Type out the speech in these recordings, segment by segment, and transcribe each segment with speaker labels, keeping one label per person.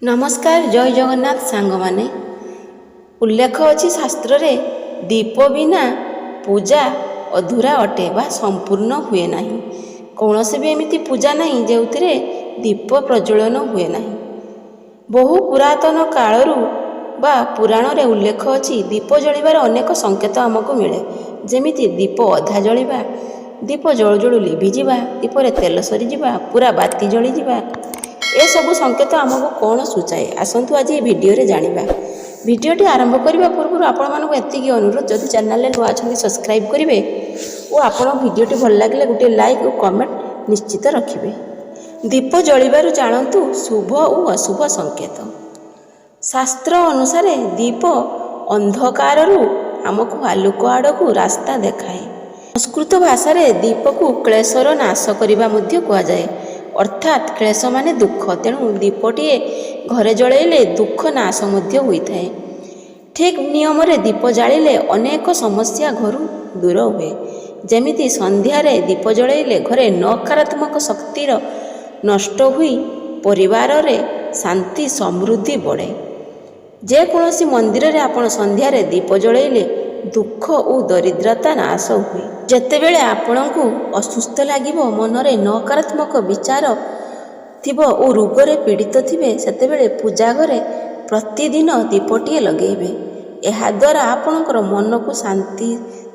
Speaker 1: नमस्कार जय जगन्नाथ सांग माने उल्लेख अच्छी शास्त्र रे दीप बिना पूजा अधूरा अटे बा संपूर्ण हुए नहीं। कौन से भी एमती पूजा नहीं जो दीप प्रज्वलन हुए नहीं। बहु पुरातन कालरू बा पुराण रे उल्लेख अच्छी दीप जलिबार अनेक संकेत आमको मिले। जेमिति दीप अधा जलिबा, दीप जळु जळु लिभिजिबा, दीपरे तेल सरीजिबा, पूरा बाती जलिजिबा, ए सबु संकेत आमको कौन सूचाए आसतु आज ये भिडियो रे जानिबा। भिडियोटी आरंभ करने पूर्व आपण मानक एतिकी अनुरोध जदि चैनल नुआ अच्छा सब्सक्राइब करेंगे और आपण भिडियोटी भल लगे गोटे लाइक और कमेंट निश्चित रखिए। दीप जलिबारु जानतु शुभ और अशुभ संकेत। शास्त्र अनुसार दीप अंधकारु आमको आलोक आड़क रास्ता देखाए। संस्कृत भाषा रे दीप को क्लेशर नाश करने कहुए, अर्थात क्लेश माने दुख। तेणु दीपटीए घरे जलैले दुख नाश होता है। ठीक नियम रे दीप जालिले अनेक समस्या घर दूर हुए। जेमिति संध्यारे दीप जलैले घरे नकारात्मक शक्तिर नष्ट हुई परिवार रे शांति समृद्धि बढ़े। जेकोसी मंदिर रे आपण संध्यारे दीप जलैले दुख और दरिद्रता नाश हुए। जेतेबेले आपणको असुस्थ लागिबो, मनरे नकारात्मक विचार थिबो और रोगरे पीड़ित थिबे, सेतेबेले पूजा घरे प्रतिदिन दीपटीए लगेइबे। एहा द्वारा आपणकर मन को शांति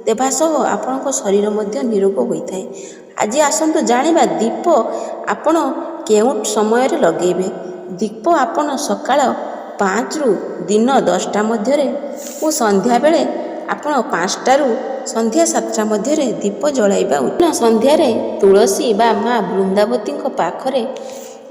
Speaker 1: देवा सह आपणको शरीर मध्य निरोग होइथाय। आज आसंतु जानिबा दीप आपण केउ समय रे लगेइबे। दीप आपण सकाळ 5 रु दिन 10टा मध्यरे और संध्या बेले आपण 5टा रु संध्या 7टा मध्यरे दीप जलाइबा उचित। संध्यारे तुलसी बा माँ वृंदावती पाखरे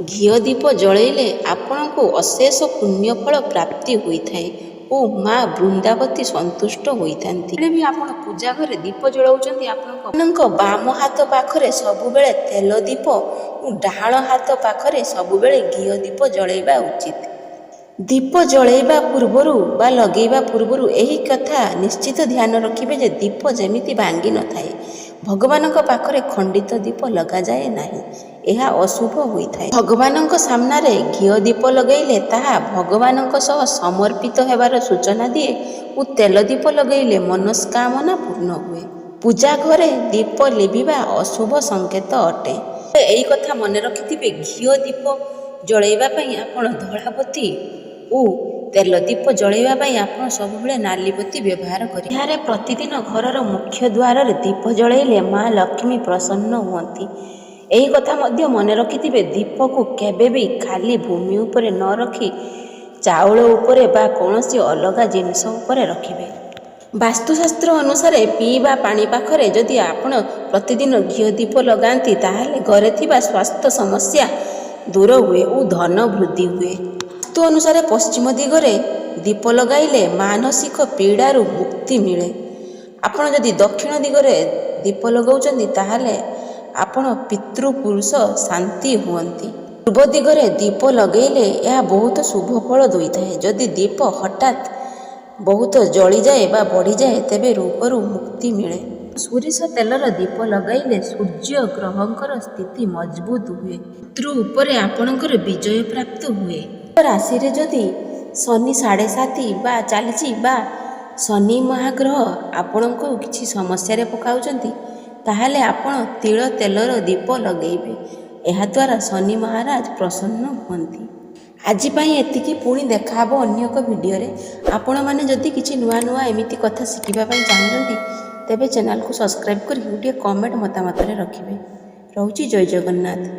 Speaker 1: घी दीप जलैले आपण को अशेष पुण्य फल प्राप्ति होता है और माँ वृंदावती संतुष्ट होती। भी आप पूजा घरे दीप जलाउछंती, आपन बाम हाथ पाखरे सबुबेले तेल दीप और डाहाण हाथ पाखरे सबुबेले घी दीप जलाइबा उचित। दीप जलैबा पूर्वरु बा लगेइबा पूर्वरु एही कथा निश्चित ध्यान रखिबे जे दीप जेमिति भांगी न थाए। भगवानक पाखरे खंडित दीप लगा जाए नाही, एहा अशुभ होइथाए। भगवानक सामनारे घी दीप लगैले ताहा भगवानक सह समर्पित हेबार सूचना दिए और तेल दीप लगैले मनस्कामना पूर्ण हुए। पूजा घरे दीप लिभिबा अशुभ संकेत अटे। एही कथा मने रखिथिबे, घी दीप जलैबा पई आपण धଳାबती और तेल दीप जलैबा आप सब नालीबती व्यवहार करें। प्रतिदिन घरर मुख्य द्वार दीप जलैले माँ लक्ष्मी प्रसन्न हुअंती। एही कथा मध्य मन रखिथिबे, दीप को केबे भी खाली भूमि उपरे न रखी चाउल उपरे बा कौनसी अलग जिनिस उपरे रखिबे। वास्तुशास्त्र अनुसार पीवा पानी पाखरे जदि आपण प्रतिदिन घी दीप लगाती ताहले घरे थिबा स्वास्थ्य समस्या दूर हुए और धन वृद्धि हुए। वास्तु अनुसार पश्चिम दिगरे दीप लगाइले मानसिक पीड़ारू मुक्ति मिले। आपण जदि दक्षिण दिगरे दीप लगाउछंती ताहले आपण पितृपुरुष शांति हुअंती। पूर्व दिगरे दीप लगैले यह बहुत शुभ फल देइथाए। जदि दीप हठात बहुत जली जाए बा बढ़ी जाए तेबे रोगरू मुक्ति मिले। सोरिष तेलर दीप लगैले सूर्य ग्रहंकर स्थिति मजबूत हुए। पितृ उपरे आपणकर विजय प्राप्त हुए। राशि रे जदि शनि 7.5 बा चली बा शनि महाग्रह आपण को किसी समस्या पकाउछंती ताहले आपण तिल तेलर दीप लगेइबे। एहा द्वारा शनि महाराज प्रसन्न हुअंती। आज पाई एतिकी पुणी देखाब अन्य एक वीडियो रे। आपण माने जदि किछि नुआ नुआ एमिति कथा शिखिबा पई चाहंती तेबे चैनल को सब्सक्राइब करी गोटे कमेंट मतामत रे रखिबे। रहूची जय जगन्नाथ।